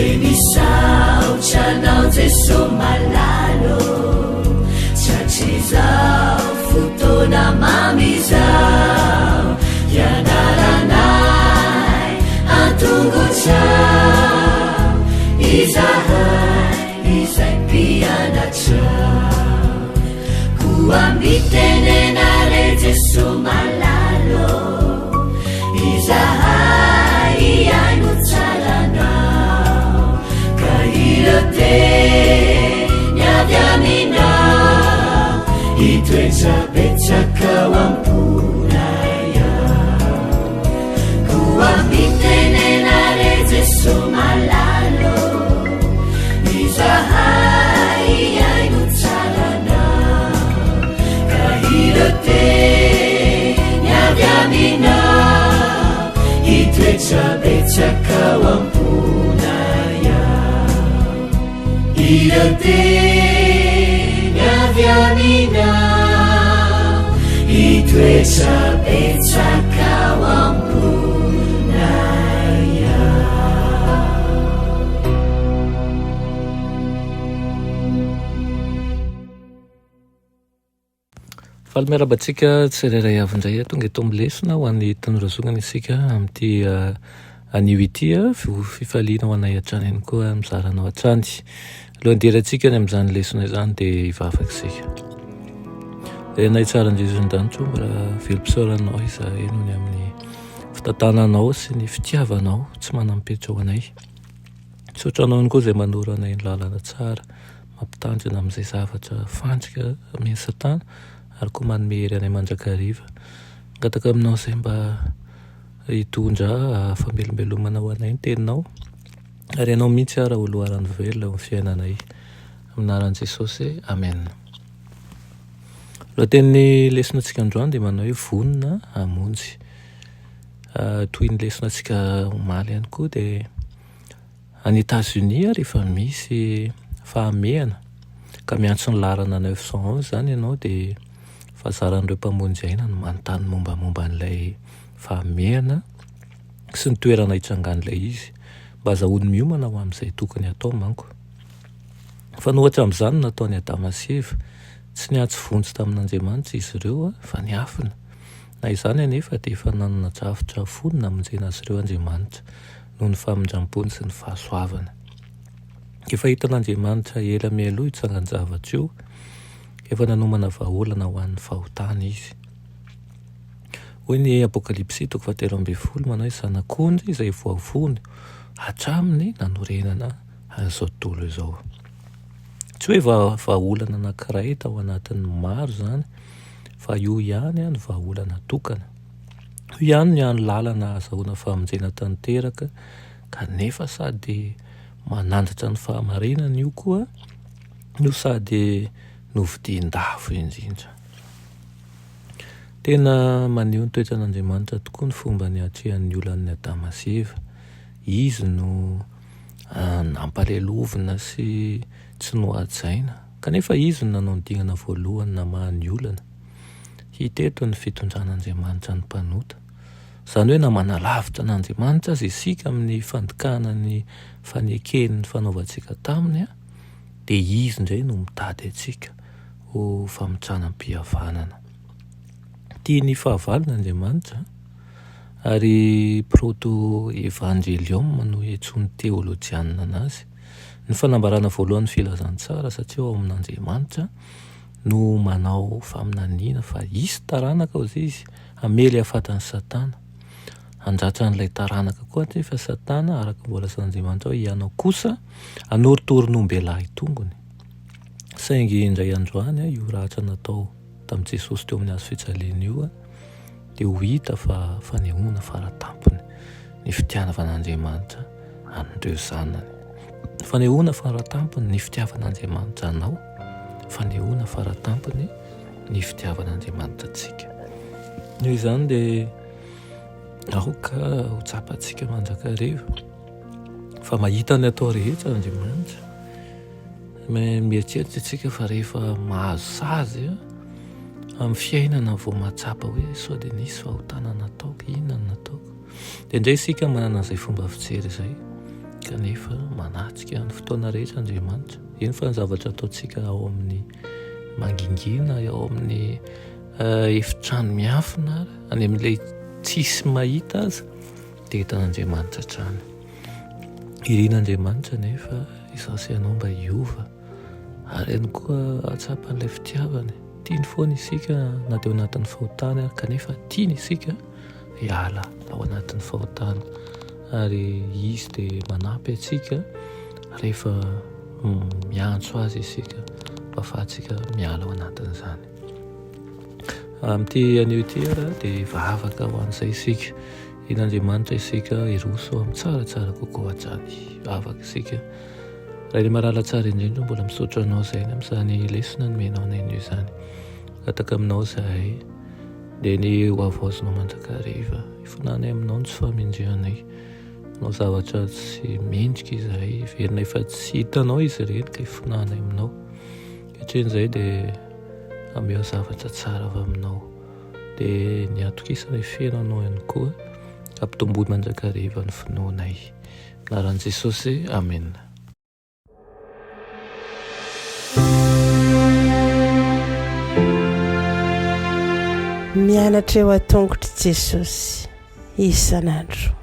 enisaotranao jeso malalo tratrizao fotona mamizao ianaranay antongotrao izahay izay mpianatrao koambitenenare jeso malalo izahay iaino tsaranao ka irate niavy aminao itoetrapetsakao amponaya koambitenenare jeso malalo izahay iaino tsaranao ka irate niavy aminao itoetrapetsakao amponaya irate niavy aminao itoetrapetsakao amponaya. Faly miarabantsika tsirairay avindray tonga eto amin'ny lesona ho an'ny tanorazonana isika amin'ity anio ity fifaliana ho anay hatrany ihany koa mizaranao hatrany alohanderantsika ny amin'izany lesona izany dia hivavaka isika dia nay tsara anjesus ny-danitro mba velom-pisaoranao izahay noho ny amin'ny fitantananao sy ny fitiavanao tsy manampetra ho anay misaotranao ihany koa izay manoro anay ny lalana tsara mampitandrina amin'izay zavatra fandrika amin'ny satana ary koa manome hery anay mandrakariva angataka aminao izay mba hitondra famelombelomana ho anay ny teninao ary ianao mihitsy ara oloharany velona amin'ny fiainanay aminaran'i Jesosy amen. Lohatenin'ny lesonantsika androany dia manao hoe vonona hamonjy toy ny lesonantsika omaly ihany koa dia any États-Unis rehefa misy fahamehana ka miantso ny larana 911 zany ianao dia fahazaran'ireo mpamonjy aina no manontany mombamomba an'ilay fahamehana sy ny toerana hitsangan'ilay izy mba azahoany miomana ho amin'izay tokony atao manko fa nohatra amin'izany nataony Adama sy Eva tsy niantso vonjy tamin'Andriamanitra izy ireo fa niafina na izany anefa dia efa nanana drafitra fonina hamonjena azy ireo Andriamanitra noho ny famindram-pony sy ny fahasoavana. Efa hitan'Andriamanitra ela mialoha hitsangan-javatra io efa nanomana vahaolana ho an'ny fahotana izy. Hoy ny Apokalipsy 7:20 manao hoe zanak'ondry izay voavony hatraminy nanorenana an'izao tontolo izao. Tsy hoe vahaolana anankiray tao anatin'ny maro zany fa io ihany ny vahaolana tokana. Io ihany ny any lalana azahoana famonjena tanteraka kanefa sady manandratra ny fahamarinana io koa no sady novidian-dafo indrindra. Tena maneho ny toetran'Andriamanitra tokoa ny fomba niatrehan'ny olan'ny Adama sy Eva. Izy no nampalelovina sy tsy nohajaina kanefa izy no nanao ny dinana voalohany namahan'ny ny olana. Hita eto ny fitondran'Andriamanitra ny mpanota izany hoe namana lavitra n'Andriamanitra azy isika amin'ny fandikana ny fanekeny ny fanaovantsika taminy dia izy indray no mitady antsika ho famitranam-pihavanana. Tia ny fahavalon'Andriamanitra ary proto-evangelium no iantsoany teolojianina anazy. Ny fanambarana voalohany filazantsara satria ao amin'Andriamanitra no manao faminaniana fa isy taranaka ao izay izy hamely hahafantan'ny Satana. Andratra an'ilay taranaka koa nefa Satana araka ny voalasan'Andriamanitra hoe ianao kosa anorotoron'ombelahy tongony. Saingy indray androany io rahatra natao tamin'i Jesosy teo amin'ny hazo fijaliana io dia ho hita fa fanehoana faratampony ny fitiavan'Andriamanitra an'ireo zanany. Fanehoana faratampony ny fitiavan'Andriamanitra anao, fanehoana faratampony ny fitiavan'Andriamanitra antsika. Noho izany dia aoka ho tsapantsika mandrakariva fa mahita ny atao rehetra Andriamanitra. Mieritreritra antsika fa rehefa mahazo sazy amin'ny fiainana vao mahatsapa hoe sao dia nisy fahotana nataoko, inona no nataoko. Dia indray isika manana izay fomba fijery izay kanefa manatsika ny fotoana rehetra Andriamanitra. Eny fa ny zavatra ataontsika ao amin'ny mangingina, ao amin'ny efitrano miafina, any amin'ilay tsisy mahita aza dia hitan'Andriamanitra trany. Irian'Andriamanitra nefa izaho sy ianao mba hiova ary ihany koa atsapan'ilay fitiavany. Tiany foana isika na dia ao anatin'ny fahotana kanefa tiany isika hiala ao anatin'ny fahotana ary izy dia manampy antsika rehefa miantso azy isika mba ahafahantsika miala ao anatin'izany. Amin'ity anio ity ara dia vavaka ho an'izay isika. In'Andriamanitra isika hiroso amin'ny tsaratsara kokoa hatrany. Vavaka isika. Raha ilay marala tsara indrindra mbola misaotra anao izay amin'izany lesona nomenao anay izany. Ataka aminao izahay dia ny hoavaozinao mandrakariva. Ifonanay aminao ny tsy fahamindrianay. Anao zavatra tsy mendrika izahay, verina efa tsy hitanao izy ireny ka ifonanay aminao. Hatrean'izay dia ameo zavatra tsara avy aminao. Dia ny atokisana fiainanao ihany koa ampitomboy mandrakariva ny finoanay. Anaran'i Jesosy, amen. Mianatra eo an-tongotra Jesosy isan'andro.